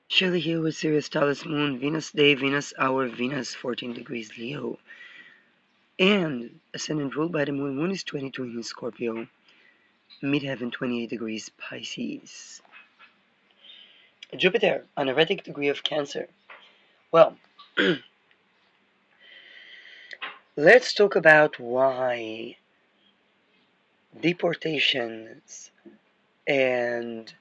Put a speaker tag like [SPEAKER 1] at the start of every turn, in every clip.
[SPEAKER 1] Shelly here with Sirius Taurus Moon, Venus Day, Venus Hour, Venus 14 degrees Leo, and Ascendant ruled by the Moon. Moon is 22 in Scorpio, Midheaven 28 degrees Pisces. Jupiter on a retic degree of Cancer. Well, let's talk about why deportations and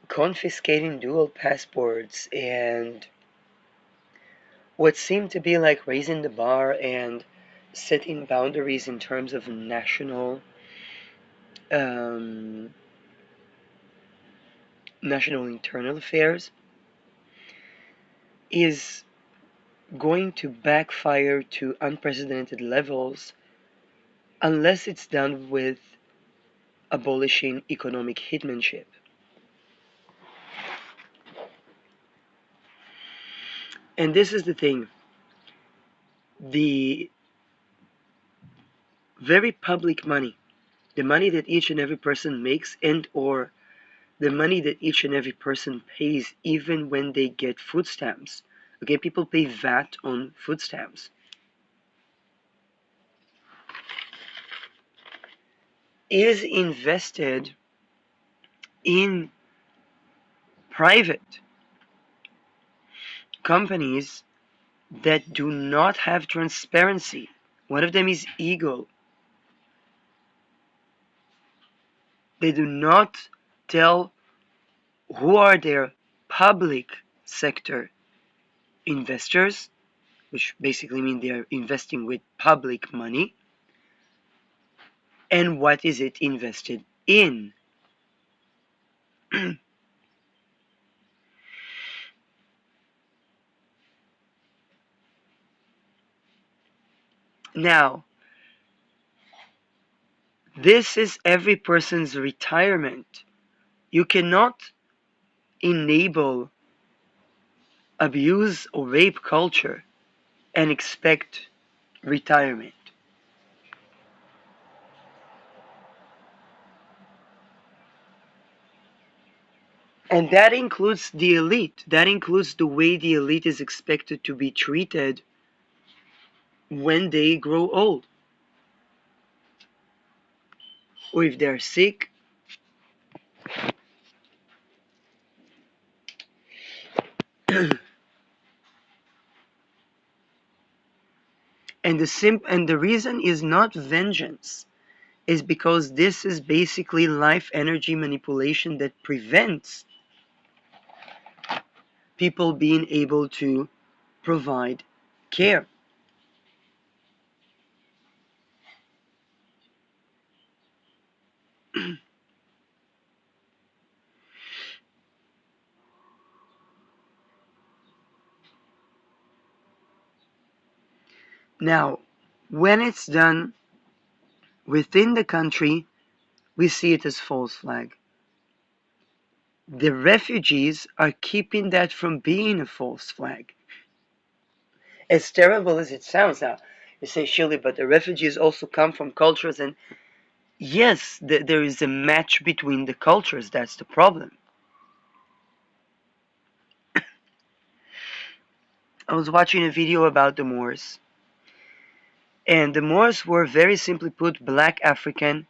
[SPEAKER 1] confiscating dual passports and what seemed to be like raising the bar and setting boundaries in terms of um, national internal affairs is going to backfire to unprecedented levels unless it's done with abolishing economic hitmanship. And this is the thing. The very public money, the money that each and every person makes and or the money that each and every person pays even when they get food stamps. Okay, people pay VAT on food stamps. Is invested in private companies that do not have transparency. One of them is Eagle. They do not tell who are their public sector investors, which basically means they are investing with public money, and what is it invested in. Now, this is every person's retirement. You cannot enable abuse or rape culture and expect retirement. And that includes the elite. That includes the way the elite is expected to be treated when they grow old. Or if they're sick. And the reason is not vengeance, is because this is basically life energy manipulation that prevents people being able to provide care. Now, when it's done within the country, we see it as false flag. The refugees are keeping that from being a false flag. As terrible as it sounds now, you say, Shirley, but the refugees also come from cultures, and yes, there is a match between the cultures. That's the problem. I was watching a video about the Moors, and the Moors were very simply put black African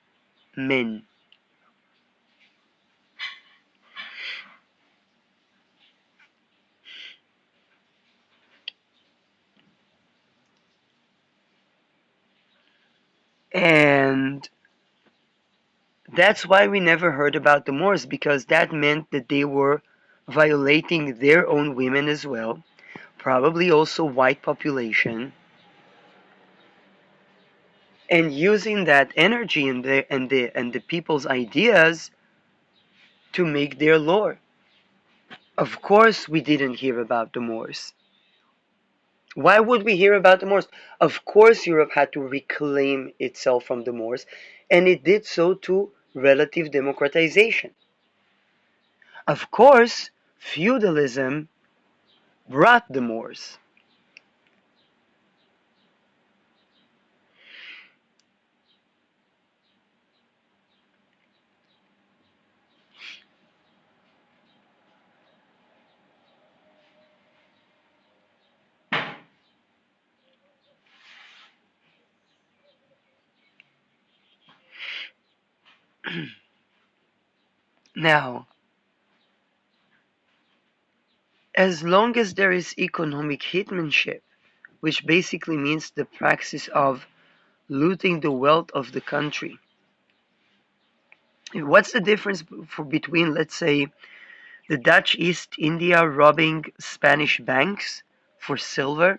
[SPEAKER 1] men. And that's why we never heard about the Moors, because that meant that they were violating their own women as well, probably also white population, and using that energy and the people's ideas to make their lore. Of course we didn't hear about the Moors. Why would we hear about the Moors? Of course Europe had to reclaim itself from the Moors, and it did so to relative democratization. Of course, feudalism brought the Moors. Now, as long as there is economic hitmanship, which basically means the praxis of looting the wealth of the country. What's the difference between, let's say, the Dutch East India robbing Spanish banks for silver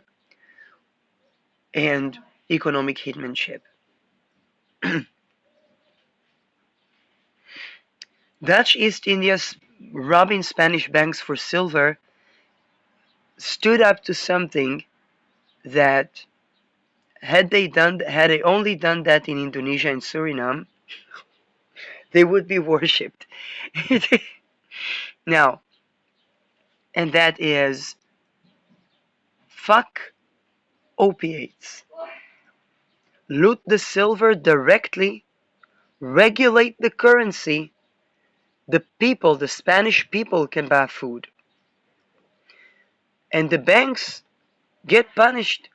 [SPEAKER 1] and economic hitmanship? Dutch East India's robbing Spanish banks for silver stood up to something that had they only done that in Indonesia and Suriname, they would be worshipped. Now, and that is fuck opiates. Loot the silver directly, regulate the currency, the people, the Spanish people can buy food. And the banks get punished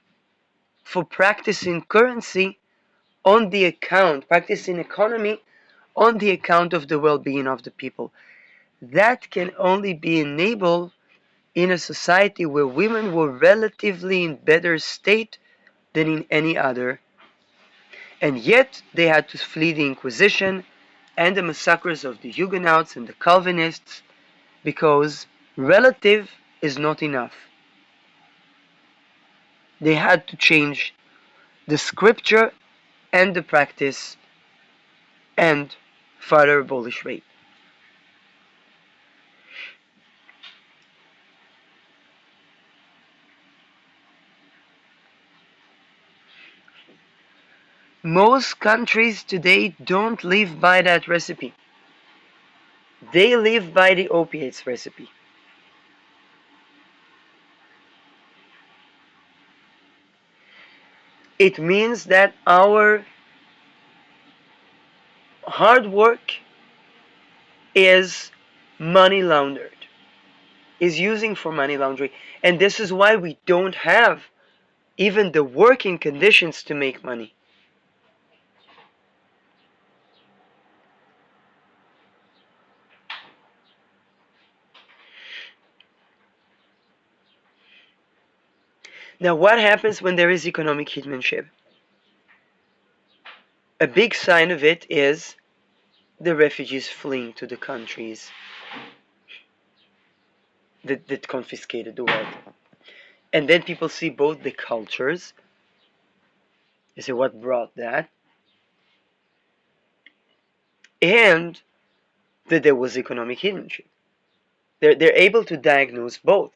[SPEAKER 1] for practicing currency on the account, practicing economy on the account of the well-being of the people. That can only be enabled in a society where women were relatively in better state than in any other. And yet they had to flee the Inquisition and the massacres of the Huguenots and the Calvinists because relative is not enough. They had to change the scripture and the practice and further abolish rape. Most countries today don't live by that recipe. They live by the opiates recipe. It means that our hard work is money laundered, is using for money laundering. And this is why we don't have even the working conditions to make money. Now, what happens when there is economic hitmanship? A big sign of it is the refugees fleeing to the countries that confiscated the wealth. And then people see both the cultures. They say, what brought that? And that there was economic hitmanship. They're able to diagnose both.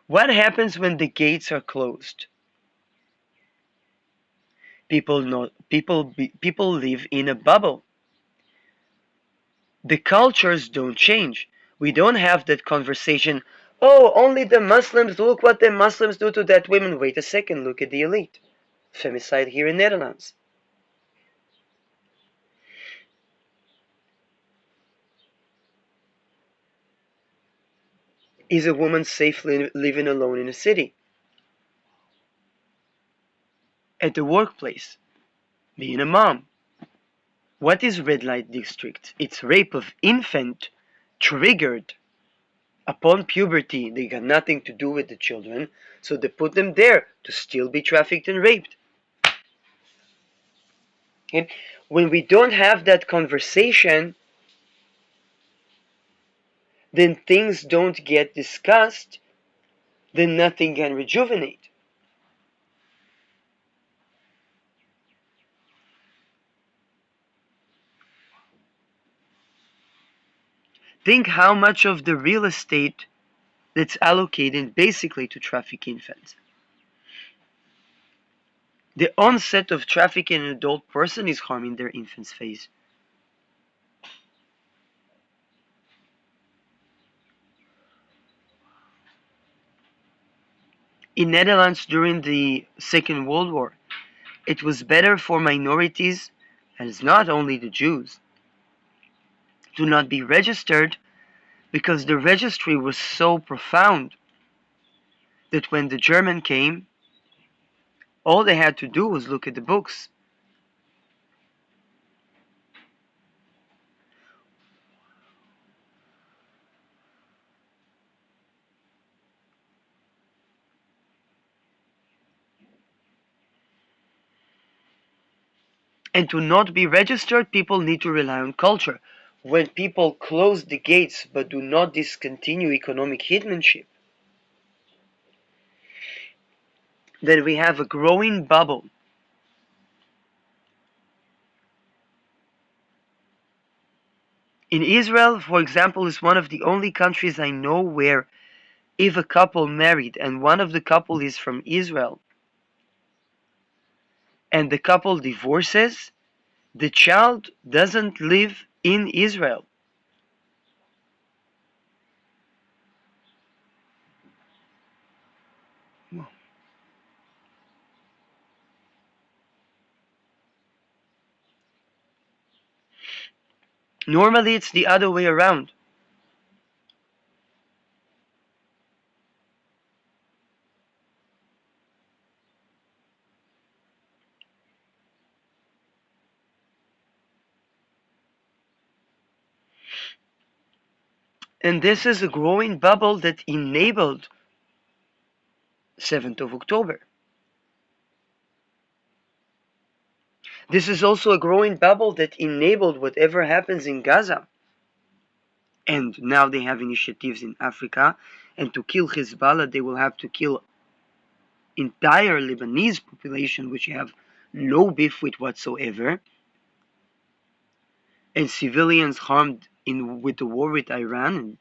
[SPEAKER 1] What happens when the gates are closed? People live in a bubble. The cultures don't change. We don't have that conversation. Oh, only the Muslims. Look what the Muslims do to that women. Wait a second. Look at the elite. Femicide here in Netherlands. Is a woman safely living alone in a city? At the workplace? Being a mom? What is red light district? It's rape of infant triggered upon puberty. They got nothing to do with the children, so they put them there to still be trafficked and raped. Okay? When we don't have that conversation, then things don't get discussed, then nothing can rejuvenate. Think how much of the real estate that's allocated basically to traffic infants. The onset of trafficking an adult person is harming their infant's phase. In Netherlands during the Second World War, it was better for minorities, and it's not only the Jews, to not be registered because the registry was so profound that when the German came, all they had to do was look at the books. And to not be registered, people need to rely on culture. When people close the gates but do not discontinue economic hitmanship, then we have a growing bubble. In Israel, for example, is one of the only countries I know where if a couple married and one of the couple is from Israel and the couple divorces, the child doesn't live in Israel. Normally it's the other way around. And this is a growing bubble that enabled 7th of October. This is also a growing bubble that enabled whatever happens in Gaza. And now they have initiatives in Africa, and to kill Hezbollah, they will have to kill entire Lebanese population, which have no beef with whatsoever, and civilians harmed in with the war with Iran.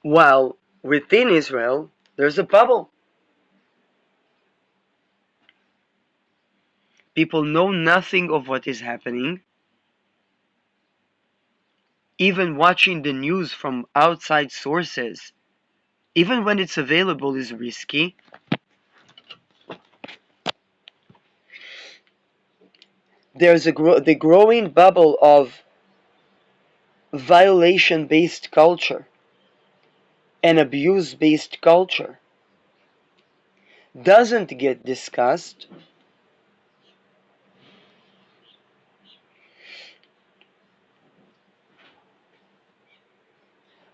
[SPEAKER 1] While within Israel, there's a bubble. People know nothing of what is happening. Even watching the news from outside sources, even when it's available, is risky. There's the growing bubble of violation-based culture and abuse-based culture doesn't get discussed.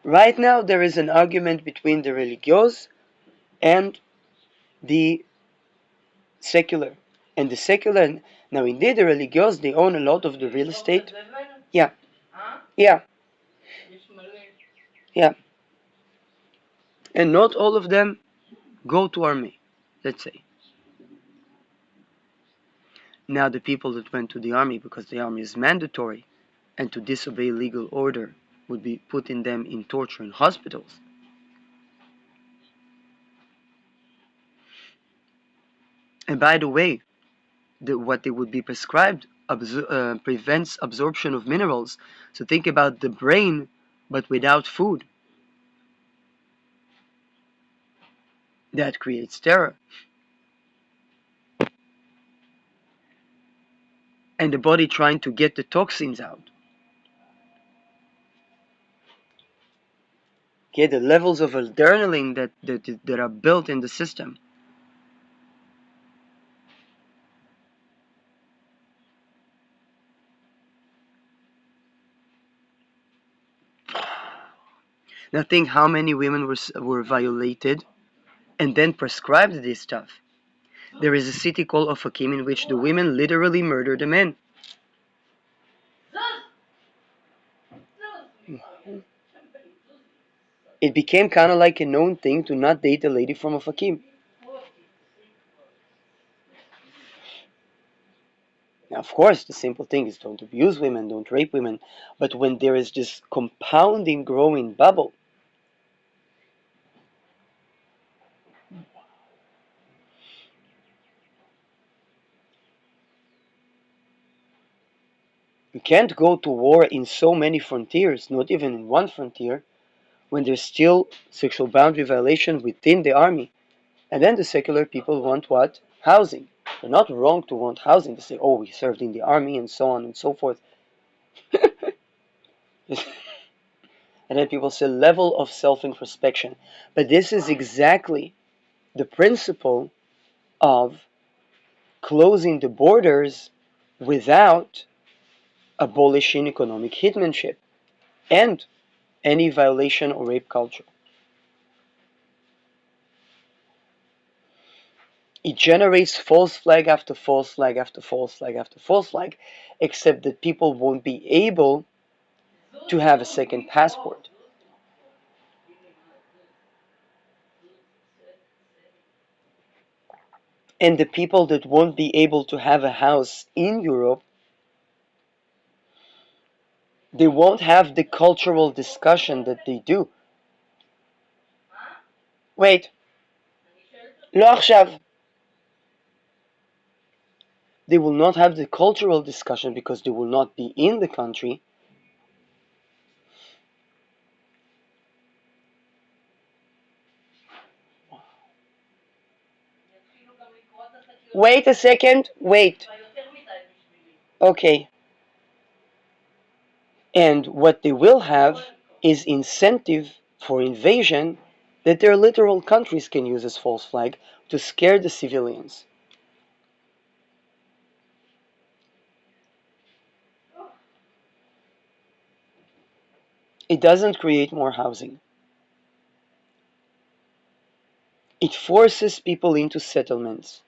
[SPEAKER 1] Right now, there is an argument between the religious and the secular. And the secular, now indeed, the religious, they own a lot of the real estate. Yeah, yeah, yeah. And not all of them go to army, let's say. Now the people that went to the army because the army is mandatory and to disobey legal order would be putting them in torture in hospitals. And by the way, what they would be prescribed prevents absorption of minerals. So think about the brain, but without food. That creates terror. And the body trying to get the toxins out. Okay, the levels of adrenaline that are built in the system. Now think how many women were violated and then prescribed this stuff. There is a city called Ofakim in which the women literally murder the men. It became kind of like a known thing to not date a lady from Ofakim. Now, of course, the simple thing is don't abuse women, don't rape women. But when there is this compounding, growing bubble, you can't go to war in so many frontiers, not even in one frontier, when there's still sexual boundary violation within the army. And then the secular people want what? Housing. They're not wrong to want housing. They say, oh, we served in the army and so on and so forth. And then people say level of self-introspection. But this is exactly the principle of closing the borders without abolishing economic hitmanship and any violation or rape culture. It generates false flag after false flag after false flag after false flag, except that people won't be able to have a second passport. And the people that won't be able to have a house in Europe, they won't have the cultural discussion that they do. Wait, לא עכשיו. They will not have the cultural discussion because they will not be in the country. Wait a second, wait. Okay. And what they will have is incentive for invasion that their literal countries can use as false flag to scare the civilians. It doesn't create more housing. It forces people into settlements.